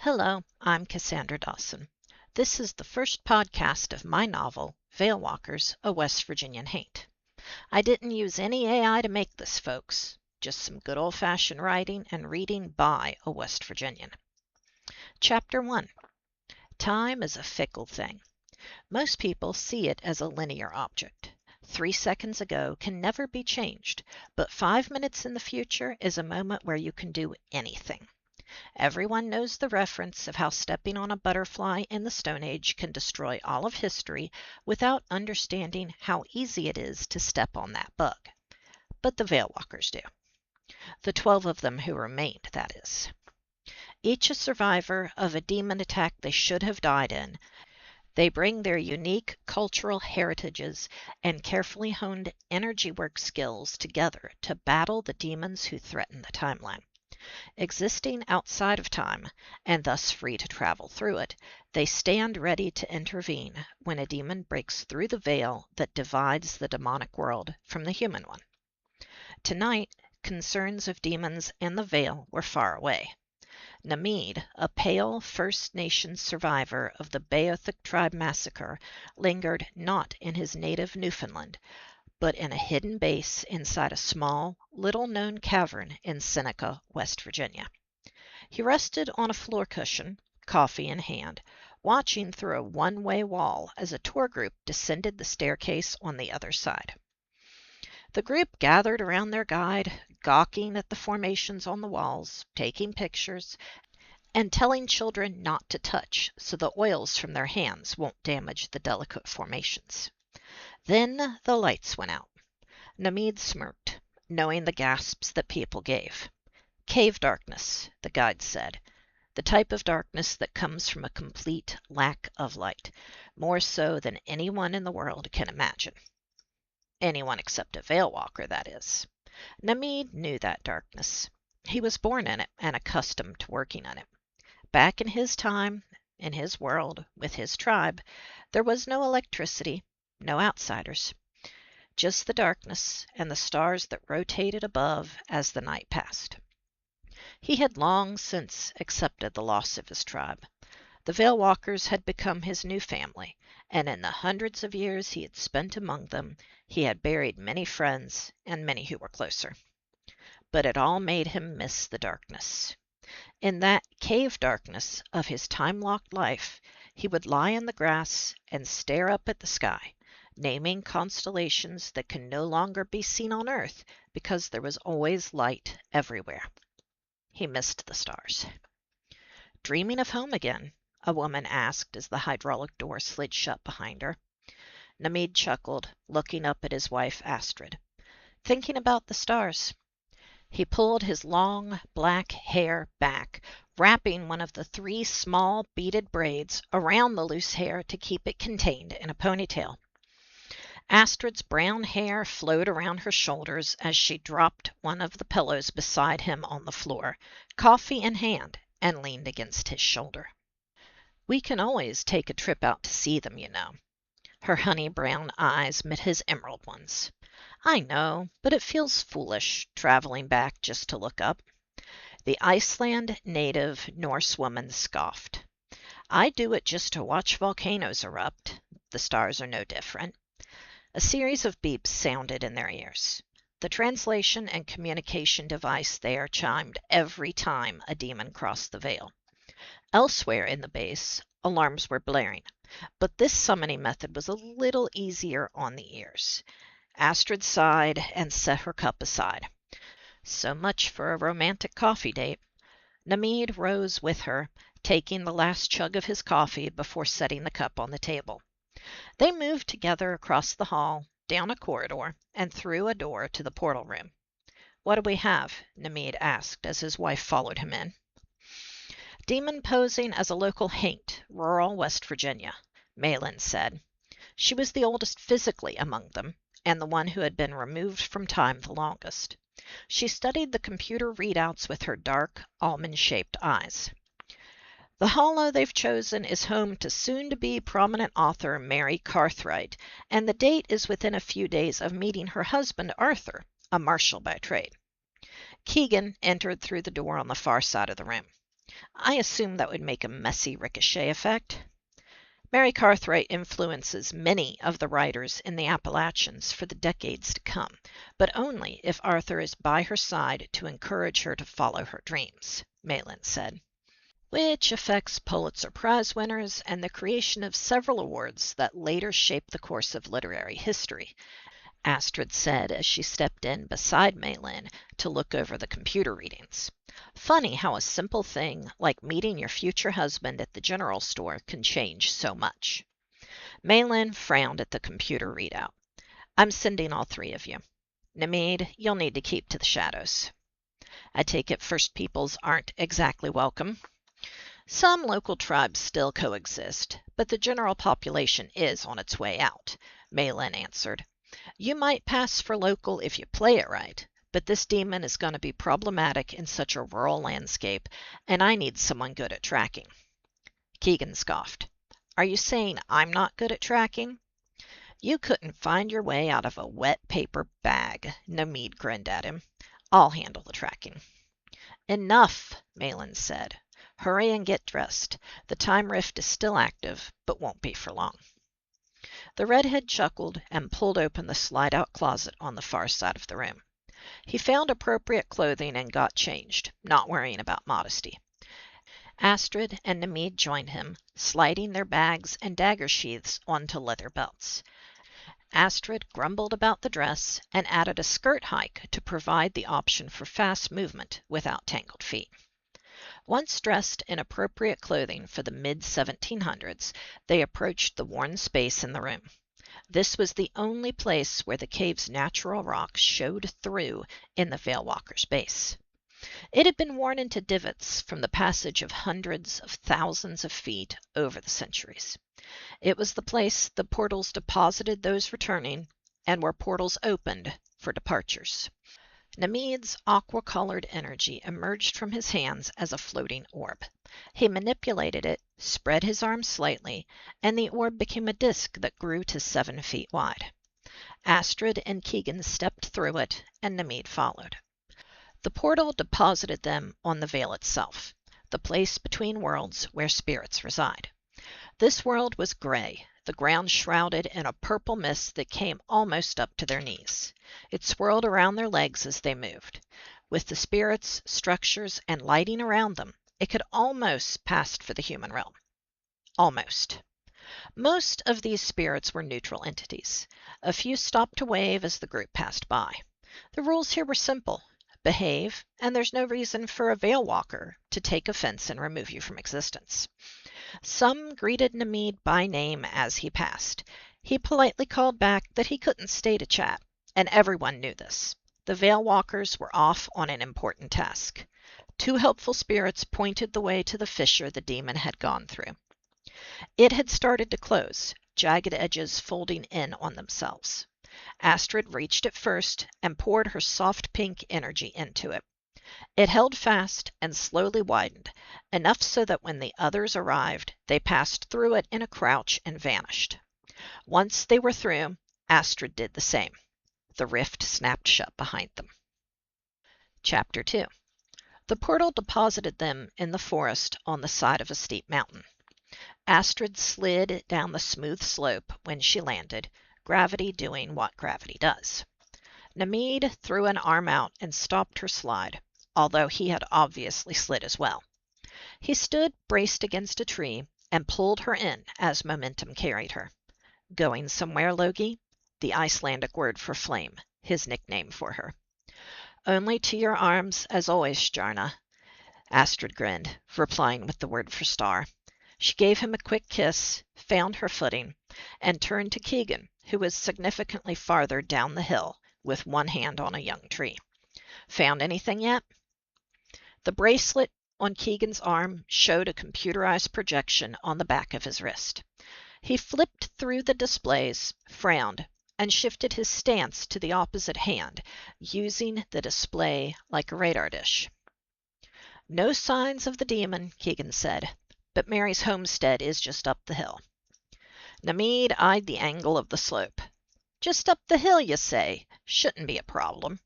Hello, I'm Cassandra Dawson. This is the first podcast of my novel, Veil Walkers, a West Virginian Haint. I didn't use any AI to make this, folks. Just some good old-fashioned writing and reading by a West Virginian. Chapter 1. Time is a fickle thing. Most people see it as a linear object. 3 seconds ago can never be changed, but 5 minutes in the future is a moment where you can do anything. Everyone knows the reference of how stepping on a butterfly in the Stone Age can destroy all of history without understanding how easy it is to step on that bug. But the Veil Walkers do. The 12 of them who remained, that is. Each a survivor of a demon attack they should have died in, they bring their unique cultural heritages and carefully honed energy work skills together to battle the demons who threaten the timeline. Existing outside of time, and thus free to travel through it, they stand ready to intervene when a demon breaks through the veil that divides the demonic world from the human one. Tonight, concerns of demons and the veil were far away. Namid, a pale First Nations survivor of the Beothuk tribe massacre, lingered not in his native Newfoundland, but in a hidden base inside a small, little-known cavern in Seneca, West Virginia. He rested on a floor cushion, coffee in hand, watching through a one-way wall as a tour group descended the staircase on the other side. The group gathered around their guide, gawking at the formations on the walls, taking pictures, and telling children not to touch so the oils from their hands won't damage the delicate formations. Then the lights went out. Namid smirked, knowing the gasps that people gave. Cave darkness, the guide said. The type of darkness that comes from a complete lack of light, more so than anyone in the world can imagine. Anyone except a Veil Walker, that is. Namid knew that darkness. He was born in it and accustomed to working in it. Back in his time, in his world, with his tribe, there was no electricity, no outsiders, just the darkness and the stars that rotated above as the night passed. He had long since accepted the loss of his tribe. The Veil Walkers had become his new family, and in the hundreds of years he had spent among them, he had buried many friends and many who were closer. But it all made him miss the darkness. In that cave darkness of his time-locked life, he would lie in the grass and stare up at the sky, naming constellations that can no longer be seen on Earth because there was always light everywhere. He missed the stars. Dreaming of home again? A woman asked as the hydraulic door slid shut behind her. Namid chuckled, looking up at his wife Astrid. Thinking about the stars. He pulled his long, black hair back, wrapping one of the 3 small beaded braids around the loose hair to keep it contained in a ponytail. Astrid's brown hair flowed around her shoulders as she dropped one of the pillows beside him on the floor, coffee in hand, and leaned against his shoulder. We can always take a trip out to see them, you know. Her honey brown eyes met his emerald ones. I know, but it feels foolish, traveling back just to look up. The Iceland native Norse woman scoffed. I do it just to watch volcanoes erupt. The stars are no different. A series of beeps sounded in their ears. The translation and communication device there chimed every time a demon crossed the veil. Elsewhere in the base, alarms were blaring, but this summoning method was a little easier on the ears. Astrid sighed and set her cup aside. So much for a romantic coffee date. Namid rose with her, taking the last chug of his coffee before setting the cup on the table. They moved together across the hall, down a corridor, and through a door to the portal room. What do we have? Namid asked as his wife followed him in. Demon posing as a local Haint, rural West Virginia, Malin said. She was the oldest physically among them, and the one who had been removed from time the longest. She studied the computer readouts with her dark, almond-shaped eyes. The hollow they've chosen is home to soon-to-be prominent author Mary Cartwright, and the date is within a few days of meeting her husband Arthur, a marshal by trade. Keegan entered through the door on the far side of the room. I assume that would make a messy ricochet effect. Mary Cartwright influences many of the writers in the Appalachians for the decades to come, but only if Arthur is by her side to encourage her to follow her dreams, Malin said. Which affects Pulitzer Prize winners and the creation of several awards that later shaped the course of literary history, Astrid said as she stepped in beside Malin to look over the computer readings. Funny how a simple thing like meeting your future husband at the general store can change so much. Malin frowned at the computer readout. I'm sending all three of you. Namid, you'll need to keep to the shadows. I take it First Peoples aren't exactly welcome. Some local tribes still coexist, but the general population is on its way out, Malin answered. You might pass for local if you play it right, but this demon is going to be problematic in such a rural landscape, and I need someone good at tracking. Keegan scoffed. Are you saying I'm not good at tracking? You couldn't find your way out of a wet paper bag, Namid grinned at him. I'll handle the tracking. Enough, Malin said. Hurry and get dressed. The time rift is still active, but won't be for long. The redhead chuckled and pulled open the slide-out closet on the far side of the room. He found appropriate clothing and got changed, not worrying about modesty. Astrid and Namid joined him, sliding their bags and dagger sheaths onto leather belts. Astrid grumbled about the dress and added a skirt hike to provide the option for fast movement without tangled feet. Once dressed in appropriate clothing for the mid-1700s, they approached the worn space in the room. This was the only place where the cave's natural rock showed through in the Veilwalker's base. It had been worn into divots from the passage of hundreds of thousands of feet over the centuries. It was the place the portals deposited those returning and where portals opened for departures. Namid's aqua-colored energy emerged from his hands as a floating orb. He manipulated it, spread his arms slightly, and the orb became a disc that grew to 7 feet wide. Astrid and Keegan stepped through it, and Namid followed. The portal deposited them on the Veil itself, the place between worlds where spirits reside. This world was gray, the ground shrouded in a purple mist that came almost up to their knees. It swirled around their legs as they moved. With the spirits, structures, and lighting around them, it could almost pass for the human realm. Almost. Most of these spirits were neutral entities. A few stopped to wave as the group passed by. The rules here were simple. Behave, and there's no reason for a Veilwalker to take offense and remove you from existence. Some greeted Namid by name as he passed. He politely called back that he couldn't stay to chat, and everyone knew this. The Veilwalkers were off on an important task. 2 helpful spirits pointed the way to the fissure the demon had gone through. It had started to close, jagged edges folding in on themselves. Astrid reached it first and poured her soft pink energy into it. It held fast and slowly widened, enough so that when the others arrived, they passed through it in a crouch and vanished. Once they were through, Astrid did the same. The rift snapped shut behind them. Chapter 2. The portal deposited them in the forest on the side of a steep mountain. Astrid slid down the smooth slope when she landed, gravity doing what gravity does. Namid threw an arm out and stopped her slide, although he had obviously slid as well. He stood braced against a tree and pulled her in as momentum carried her. Going somewhere, Logi? The Icelandic word for flame, his nickname for her. Only to your arms, as always, Stjarna. Astrid grinned, replying with the word for star. She gave him a quick kiss, found her footing, and turned to Keegan, who was significantly farther down the hill, with one hand on a young tree. Found anything yet? The bracelet on Keegan's arm showed a computerized projection on the back of his wrist. He flipped through the displays, frowned, and shifted his stance to the opposite hand, using the display like a radar dish. No signs of the demon, Keegan said, but Mary's homestead is just up the hill. Namid eyed the angle of the slope. Just up the hill, you say? Shouldn't be a problem.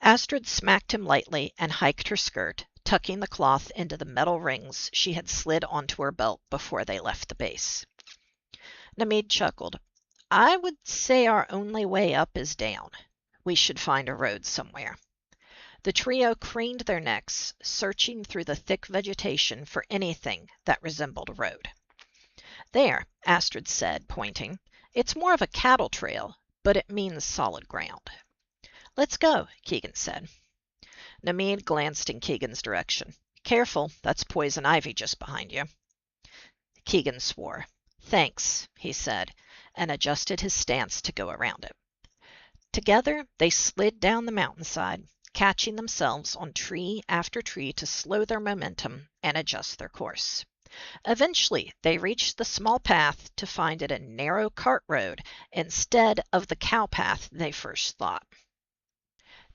Astrid smacked him lightly and hiked her skirt, tucking the cloth into the metal rings she had slid onto her belt before they left the base. Namid chuckled. I would say our only way up is down. We should find a road somewhere. The trio craned their necks, searching through the thick vegetation for anything that resembled a road. There, Astrid said, pointing. It's more of a cattle trail, but it means solid ground. Let's go, Keegan said. Namid glanced in Keegan's direction. Careful, that's poison ivy just behind you. Keegan swore. Thanks, he said, and adjusted his stance to go around it. Together, they slid down the mountainside, catching themselves on tree after tree to slow their momentum and adjust their course. Eventually, they reached the small path to find it a narrow cart road instead of the cow path they first thought.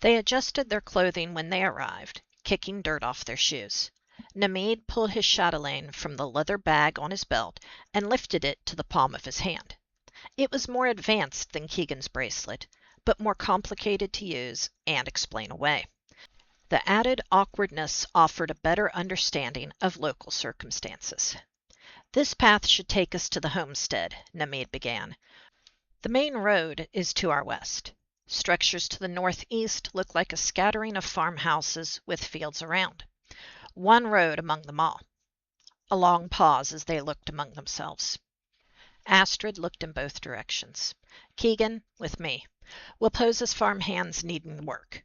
They adjusted their clothing when they arrived, kicking dirt off their shoes. Namid pulled his chatelaine from the leather bag on his belt and lifted it to the palm of his hand. It was more advanced than Keegan's bracelet, but more complicated to use and explain away. The added awkwardness offered a better understanding of local circumstances. This path should take us to the homestead, Namid began. The main road is to our west. Structures to the northeast look like a scattering of farmhouses with fields around. One road among them all. A long pause as they looked among themselves. Astrid looked in both directions. Keegan, with me. We'll pose as farm hands needing work.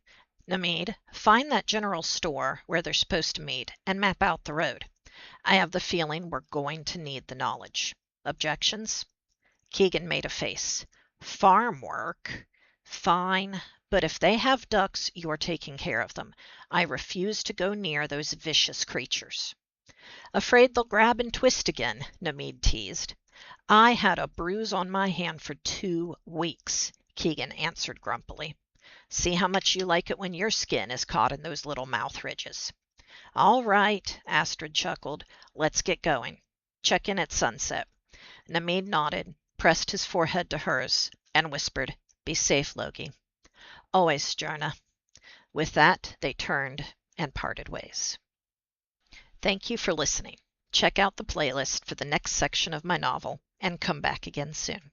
Namid, find that general store where they're supposed to meet and map out the road. I have the feeling we're going to need the knowledge. Objections? Keegan made a face. Farm work? Fine, but if they have ducks, you're taking care of them. I refuse to go near those vicious creatures. Afraid they'll grab and twist again, Namid teased. I had a bruise on my hand for 2 weeks, Keegan answered grumpily. See how much you like it when your skin is caught in those little mouth ridges. All right, Astrid chuckled. Let's get going. Check in at sunset. Namid nodded, pressed his forehead to hers, and whispered, Be safe, Loki. Always, Stjärna. With that, they turned and parted ways. Thank you for listening. Check out the playlist for the next section of my novel and come back again soon.